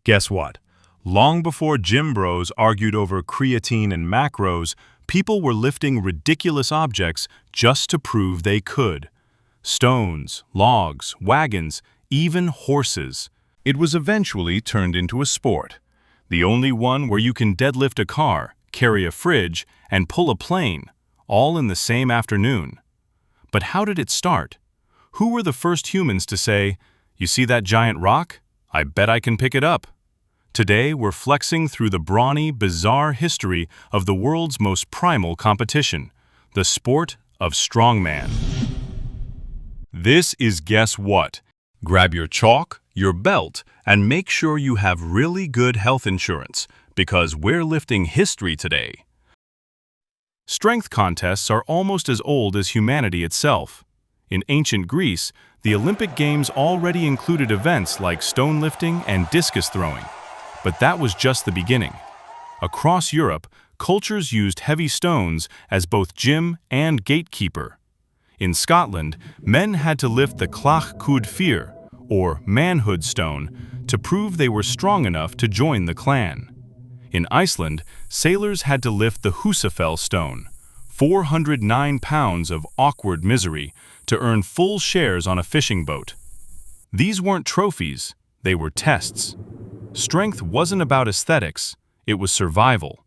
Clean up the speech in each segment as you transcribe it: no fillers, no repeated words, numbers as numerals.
Guess what? Long before gym bros argued over creatine and macros, people were lifting ridiculous objects just to prove they could. Stones, logs, wagons, even horses. It was eventually turned into a sport. The only one where you can deadlift a car, carry a fridge, and pull a plane, all in the same afternoon. But how did it start? Who were the first humans to say, "You see that giant rock? I bet I can pick it up"? Today, we're flexing through the brawny, bizarre history of the world's most primal competition, the sport of strongman. This is Guess What? Grab your chalk, your belt, and make sure you have really good health insurance, because we're lifting history today. Strength contests are almost as old as humanity itself. In ancient Greece, the Olympic Games already included events like stone lifting and discus throwing. But that was just the beginning. Across Europe, cultures used heavy stones as both gym and gatekeeper. In Scotland, men had to lift the clach cúd fir, or manhood stone, to prove they were strong enough to join the clan. In Iceland, sailors had to lift the Húsafell stone, 409 pounds of awkward misery, to earn full shares on a fishing boat. These weren't trophies, they were tests. Strength wasn't about aesthetics, it was survival.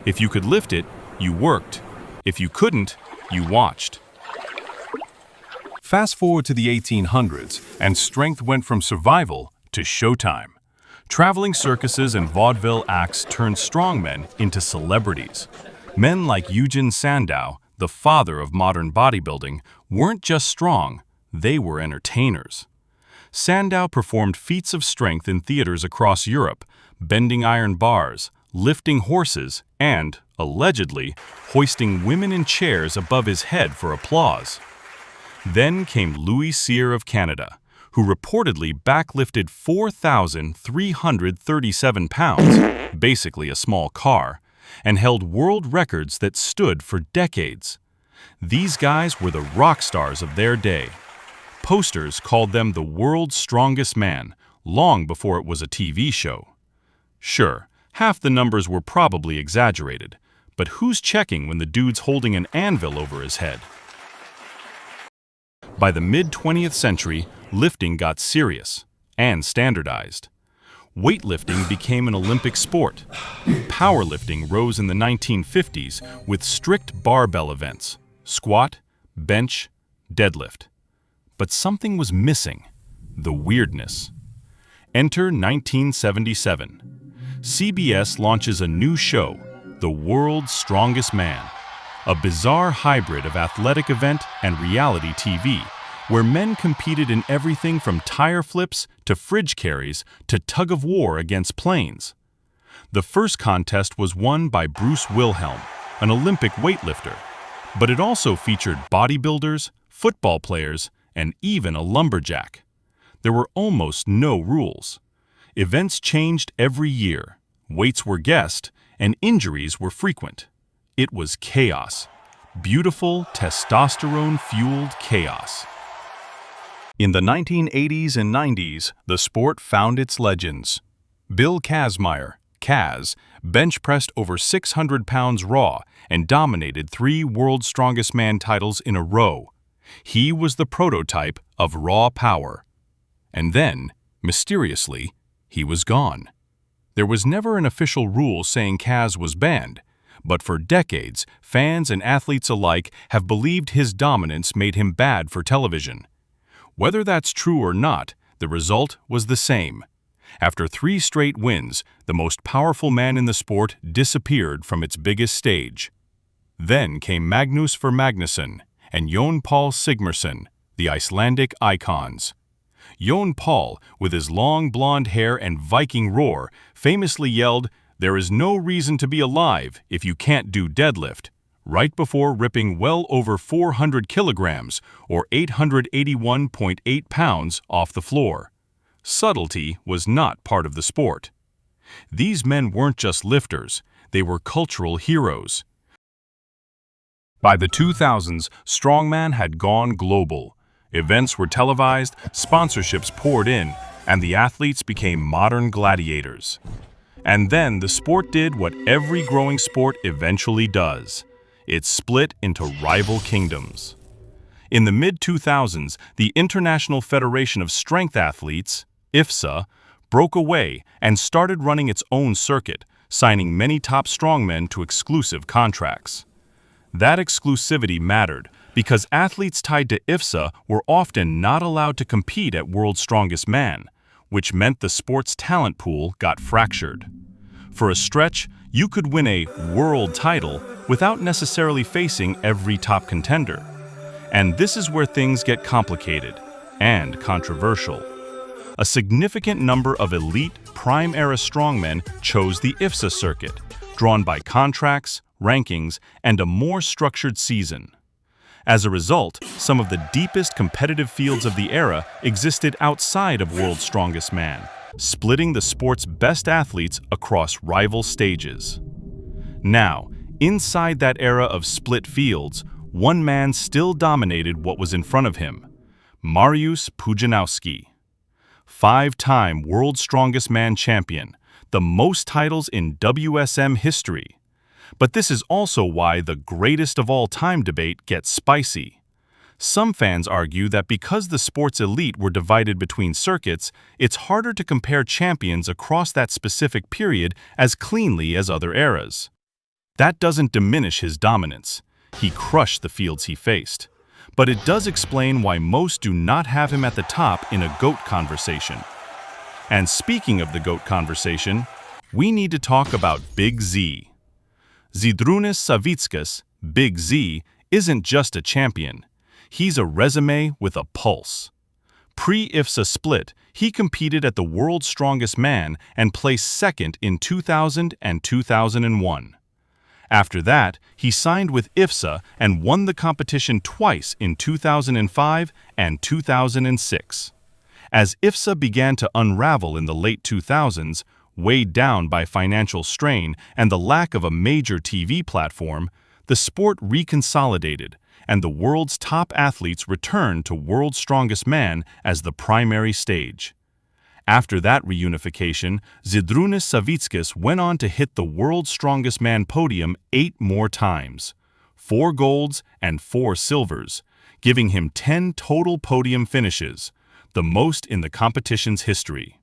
If you could lift it, you worked. If you couldn't, you watched. Fast forward to the 1800s, and strength went from survival to showtime. Traveling circuses and vaudeville acts turned strongmen into celebrities. Men like Eugen Sandow, the father of modern bodybuilding, weren't just strong, they were entertainers. Sandow performed feats of strength in theaters across Europe, bending iron bars, lifting horses, and, allegedly, hoisting women in chairs above his head for applause. Then came Louis Cyr of Canada, who reportedly backlifted 4,337 pounds, basically a small car, and held world records that stood for decades. These guys were the rock stars of their day. Posters called them the world's strongest man, long before it was a TV show. Sure, half the numbers were probably exaggerated, but who's checking when the dude's holding an anvil over his head? By the mid-20th century, lifting got serious and standardized. Weightlifting became an Olympic sport. Powerlifting rose in the 1950s with strict barbell events: squat, bench, deadlift. But something was missing: the weirdness. Enter 1977. CBS launches a new show, The World's Strongest Man, a bizarre hybrid of athletic event and reality TV, where men competed in everything from tire flips to fridge carries to tug-of-war against planes. The first contest was won by Bruce Wilhelm, an Olympic weightlifter, but it also featured bodybuilders, football players, and even a lumberjack. There were almost no rules. Events changed every year, weights were guessed, and injuries were frequent. It was chaos. Beautiful, testosterone-fueled chaos. In the 1980s and 90s, the sport found its legends. Bill Kazmaier, Kaz, bench-pressed over 600 pounds raw and dominated 3 World's Strongest Man titles in a row. He was the prototype of raw power. And then, mysteriously, he was gone. There was never an official rule saying Kaz was banned, but for decades, fans and athletes alike have believed his dominance made him bad for television. Whether that's true or not, the result was the same. After 3 straight wins, the most powerful man in the sport disappeared from its biggest stage. Then came Magnus Magnusson and Jon Paul Sigmarsson, the Icelandic icons. Jon Paul, with his long blonde hair and Viking roar, famously yelled, "There is no reason to be alive if you can't do deadlift," right before ripping well over 400 kilograms, or 881.8 pounds, off the floor. Subtlety was not part of the sport. These men weren't just lifters, they were cultural heroes. By the 2000s, strongman had gone global. Events were televised, sponsorships poured in, and the athletes became modern gladiators. And then the sport did what every growing sport eventually does. It split into rival kingdoms. In the mid-2000s, the International Federation of Strength Athletes, IFSA, broke away and started running its own circuit, signing many top strongmen to exclusive contracts. That exclusivity mattered because athletes tied to IFSA were often not allowed to compete at World's Strongest Man, which meant the sport's talent pool got fractured. For a stretch, you could win a world title without necessarily facing every top contender. And this is where things get complicated and controversial. A significant number of elite prime-era strongmen chose the IFSA circuit, drawn by contracts, rankings, and a more structured season. As a result, some of the deepest competitive fields of the era existed outside of World's Strongest Man, splitting the sport's best athletes across rival stages. Now, inside that era of split fields, one man still dominated what was in front of him: Mariusz Pudzianowski. Five-time World's Strongest Man champion, the most titles in WSM history. But this is also why the greatest of all time debate gets spicy. Some fans argue that because the sport's elite were divided between circuits, it's harder to compare champions across that specific period as cleanly as other eras. That doesn't diminish his dominance. He crushed the fields he faced. But it does explain why most do not have him at the top in a GOAT conversation. And speaking of the GOAT conversation, we need to talk about Big Z. Zydrunas Savickas, Big Z, isn't just a champion. He's a resume with a pulse. Pre-IFSA split, he competed at the World's Strongest Man and placed second in 2000 and 2001. After that, he signed with IFSA and won the competition twice in 2005 and 2006. As IFSA began to unravel in the late 2000s, weighed down by financial strain and the lack of a major TV platform, the sport reconsolidated, and the world's top athletes returned to World's Strongest Man as the primary stage. After that reunification, Zydrunas Savickas went on to hit the World's Strongest Man podium 8 more times, 4 golds and 4 silvers, giving him 10 total podium finishes, the most in the competition's history.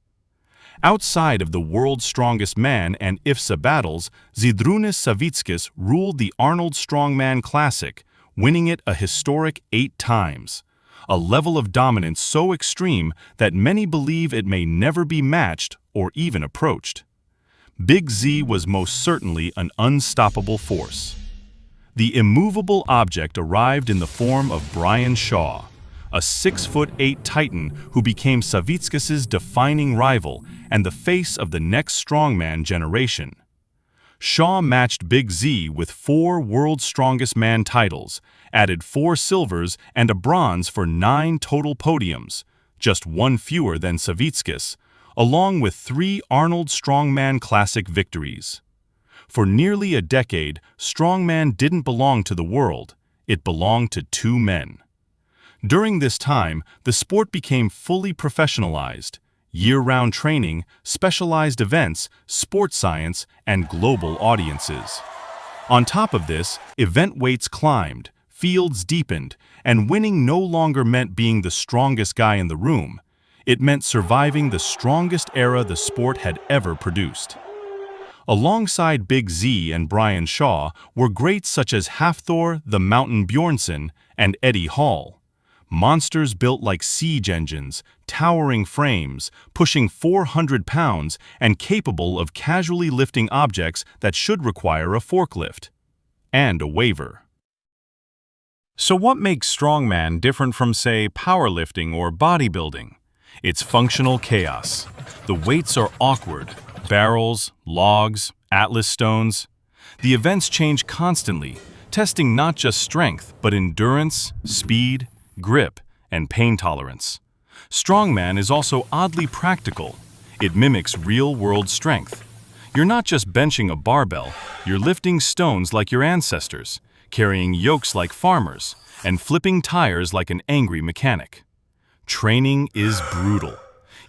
Outside of the World's Strongest Man and IFSA battles, Zydrunas Savickas ruled the Arnold Strongman Classic, winning it a historic 8 times. A level of dominance so extreme that many believe it may never be matched or even approached. Big Z was most certainly an unstoppable force. The immovable object arrived in the form of Brian Shaw, a 6'8" titan who became Savickas' defining rival and the face of the next strongman generation. Shaw matched Big Z with 4 World's Strongest Man titles, added 4 silvers and a bronze for 9 total podiums, just 1 fewer than Savickas, along with 3 Arnold Strongman Classic victories. For nearly a decade, strongman didn't belong to the world, it belonged to 2 men. During this time, the sport became fully professionalized. Year-round training, specialized events, sports science, and global audiences. On top of this, event weights climbed, fields deepened, and winning no longer meant being the strongest guy in the room. It meant surviving the strongest era the sport had ever produced. Alongside Big Z and Brian Shaw were greats such as Hafthor the Mountain Bjornsson and Eddie Hall. Monsters built like siege engines, towering frames, pushing 400 pounds, and capable of casually lifting objects that should require a forklift. And a waiver. So what makes strongman different from, say, powerlifting or bodybuilding? It's functional chaos. The weights are awkward. Barrels, logs, atlas stones. The events change constantly, testing not just strength, but endurance, speed, grip, and pain tolerance. Strongman is also oddly practical. It mimics real-world strength. You're not just benching a barbell, you're lifting stones like your ancestors, carrying yokes like farmers, and flipping tires like an angry mechanic. Training is brutal.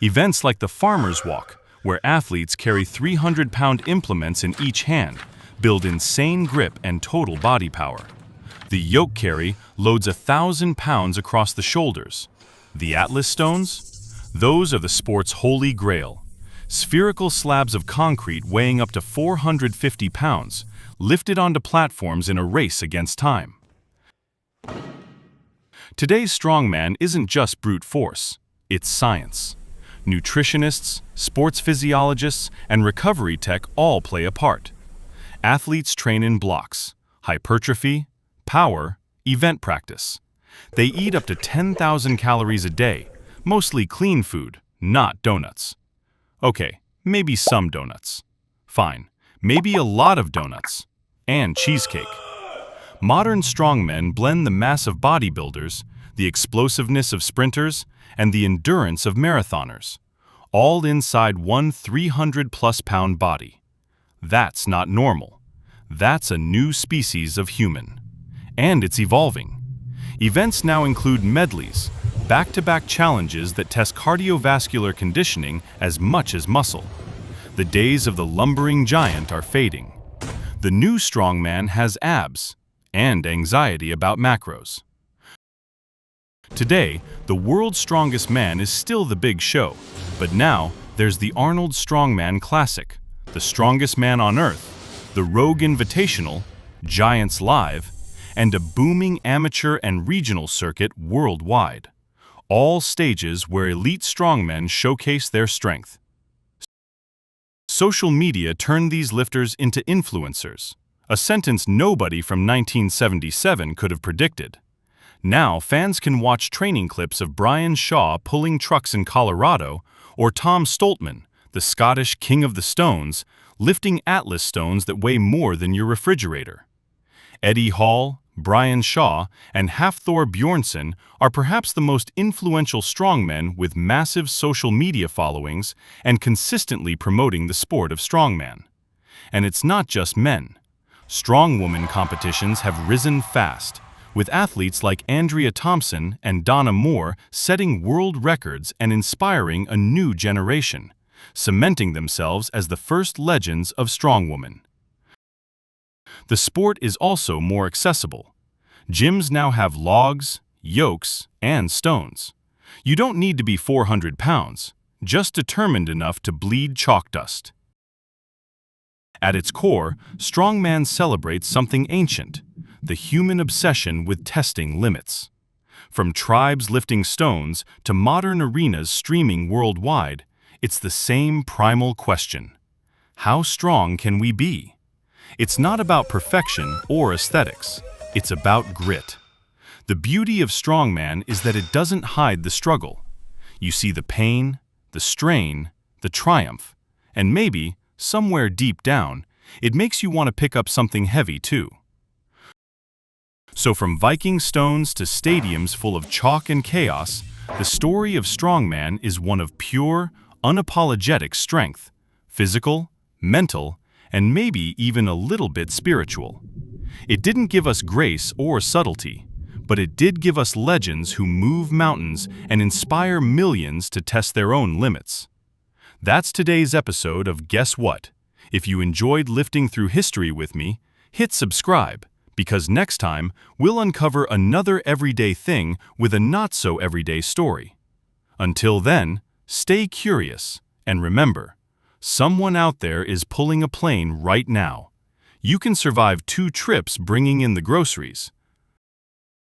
Events like the Farmer's Walk, where athletes carry 300-pound implements in each hand, build insane grip and total body power. The yoke carry loads 1,000 pounds across the shoulders. The Atlas stones? Those are the sport's holy grail. Spherical slabs of concrete weighing up to 450 pounds, lifted onto platforms in a race against time. Today's strongman isn't just brute force, it's science. Nutritionists, sports physiologists, and recovery tech all play a part. Athletes train in blocks: hypertrophy, power, event practice. They eat up to 10,000 calories a day, mostly clean food, not donuts. Okay, maybe some donuts. Fine, maybe a lot of donuts. And cheesecake. Modern strongmen blend the mass of bodybuilders, the explosiveness of sprinters, and the endurance of marathoners, all inside one 300-plus pound body. That's not normal. That's a new species of human. And it's evolving. Events now include medleys, back-to-back challenges that test cardiovascular conditioning as much as muscle. The days of the lumbering giant are fading. The new strongman has abs and anxiety about macros. Today, the world's strongest man is still the big show, but now there's the Arnold Strongman Classic, the strongest man on Earth, the Rogue Invitational, Giants Live, and a booming amateur and regional circuit worldwide. All stages where elite strongmen showcase their strength. Social media turned these lifters into influencers, a sentence nobody from 1977 could have predicted. Now fans can watch training clips of Brian Shaw pulling trucks in Colorado, or Tom Stoltman, the Scottish king of the stones, lifting Atlas stones that weigh more than your refrigerator. Eddie Hall, Brian Shaw, and Hafthor Bjornsson are perhaps the most influential strongmen with massive social media followings and consistently promoting the sport of strongman. And it's not just men. Strongwoman competitions have risen fast, with athletes like Andrea Thompson and Donna Moore setting world records and inspiring a new generation, cementing themselves as the first legends of strongwoman. The sport is also more accessible. Gyms now have logs, yokes, and stones. You don't need to be 400 pounds, just determined enough to bleed chalk dust. At its core, strongman celebrates something ancient, the human obsession with testing limits. From tribes lifting stones to modern arenas streaming worldwide, it's the same primal question. How strong can we be? It's not about perfection or aesthetics. It's about grit. The beauty of strongman is that it doesn't hide the struggle. You see the pain, the strain, the triumph, and maybe, somewhere deep down, it makes you want to pick up something heavy too. So from Viking stones to stadiums full of chalk and chaos, the story of strongman is one of pure, unapologetic strength, physical, mental, and maybe even a little bit spiritual. It didn't give us grace or subtlety, but it did give us legends who move mountains and inspire millions to test their own limits. That's today's episode of Guess What? If you enjoyed lifting through history with me, hit subscribe, because next time we'll uncover another everyday thing with a not-so-everyday story. Until then, stay curious, and remember, someone out there is pulling a plane right now. You can survive 2 trips bringing in the groceries,